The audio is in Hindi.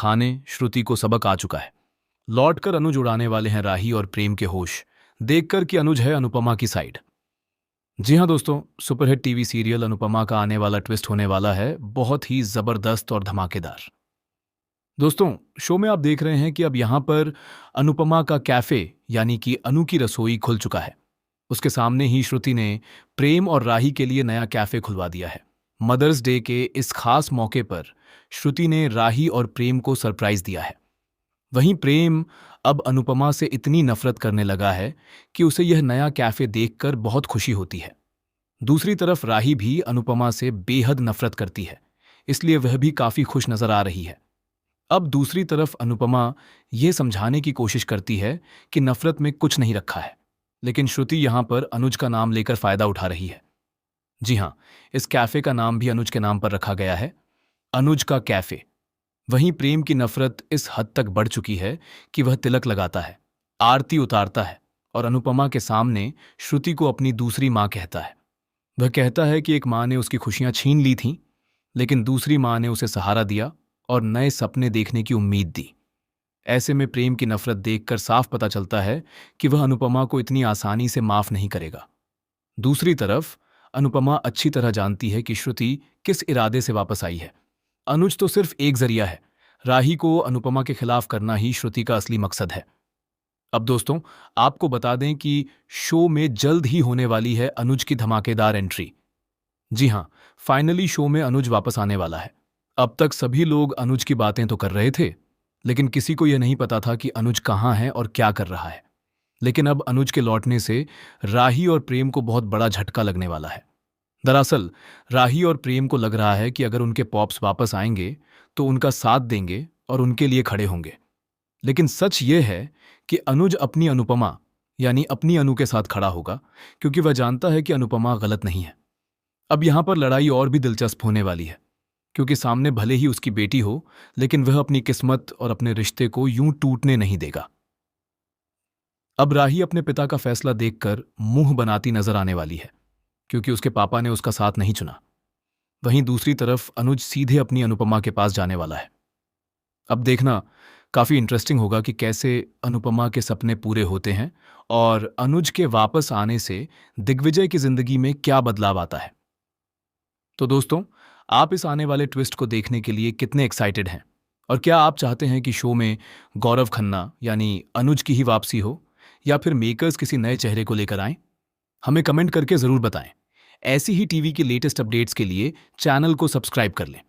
सिखाने श्रुति को सबक आ चुका है। लौटकर अनुज उड़ाने वाले हैं राही और प्रेम के होश, देखकर कि अनुज है अनुपमा की साइड। जी हाँ दोस्तों, सुपरहिट टीवी सीरियल अनुपमा का आने वाला ट्विस्ट होने वाला है बहुत ही जबरदस्त और धमाकेदार। दोस्तों, शो में आप देख रहे हैं कि अब यहां पर अनुपमा का कैफे यानी कि अनु की रसोई खुल चुका है। उसके सामने ही श्रुति ने प्रेम और राही के लिए नया कैफे खुलवा दिया है। मदर्स डे के इस खास मौके पर श्रुति ने राही और प्रेम को सरप्राइज दिया है। वहीं प्रेम अब अनुपमा से इतनी नफरत करने लगा है कि उसे यह नया कैफे देखकर बहुत खुशी होती है। दूसरी तरफ राही भी अनुपमा से बेहद नफरत करती है, इसलिए वह भी काफी खुश नजर आ रही है। अब दूसरी तरफ अनुपमा ये समझाने की कोशिश करती है कि नफरत में कुछ नहीं रखा है, लेकिन श्रुति यहां पर अनुज का नाम लेकर फायदा उठा रही है। जी हां, इस कैफे का नाम भी अनुज के नाम पर रखा गया है, अनुज का कैफे। वहीं प्रेम की नफरत इस हद तक बढ़ चुकी है कि वह तिलक लगाता है, आरती उतारता है और अनुपमा के सामने श्रुति को अपनी दूसरी मां कहता है। वह कहता है कि एक मां ने उसकी खुशियां छीन ली थीं, लेकिन दूसरी मां ने उसे सहारा दिया और नए सपने देखने की उम्मीद दी। ऐसे में प्रेम की नफरत देखकर साफ पता चलता है कि वह अनुपमा को इतनी आसानी से माफ नहीं करेगा। दूसरी तरफ अनुपमा अच्छी तरह जानती है कि श्रुति किस इरादे से वापस आई है। अनुज तो सिर्फ एक जरिया है, राही को अनुपमा के खिलाफ करना ही श्रुति का असली मकसद है। अब दोस्तों, आपको बता दें कि शो में जल्द ही होने वाली है अनुज की धमाकेदार एंट्री। जी हां, फाइनली शो में अनुज वापस आने वाला है। अब तक सभी लोग अनुज की बातें तो कर रहे थे, लेकिन किसी को यह नहीं पता था कि अनुज कहां है और क्या कर रहा है। लेकिन अब अनुज के लौटने से राही और प्रेम को बहुत बड़ा झटका लगने वाला है। दरअसल राही और प्रेम को लग रहा है कि अगर उनके पॉप्स वापस आएंगे तो उनका साथ देंगे और उनके लिए खड़े होंगे। लेकिन सच ये है कि अनुज अपनी अनुपमा यानी अपनी अनु के साथ खड़ा होगा, क्योंकि वह जानता है कि अनुपमा गलत नहीं है। अब यहां पर लड़ाई और भी दिलचस्प होने वाली है, क्योंकि सामने भले ही उसकी बेटी हो, लेकिन वह अपनी किस्मत और अपने रिश्ते को यूं टूटने नहीं देगा। अब राही अपने पिता का फैसला देखकर मुंह बनाती नजर आने वाली है, क्योंकि उसके पापा ने उसका साथ नहीं चुना। वहीं दूसरी तरफ अनुज सीधे अपनी अनुपमा के पास जाने वाला है। अब देखना काफी इंटरेस्टिंग होगा कि कैसे अनुपमा के सपने पूरे होते हैं और अनुज के वापस आने से दिग्विजय की जिंदगी में क्या बदलाव आता है। तो दोस्तों, आप इस आने वाले ट्विस्ट को देखने के लिए कितने एक्साइटेड हैं? और क्या आप चाहते हैं कि शो में गौरव खन्ना यानी अनुज की ही वापसी हो, या फिर मेकर्स किसी नए चेहरे को लेकर आएं? हमें कमेंट करके जरूर बताएं। ऐसी ही टीवी की लेटेस्ट अपडेट्स के लिए चैनल को सब्सक्राइब कर लें।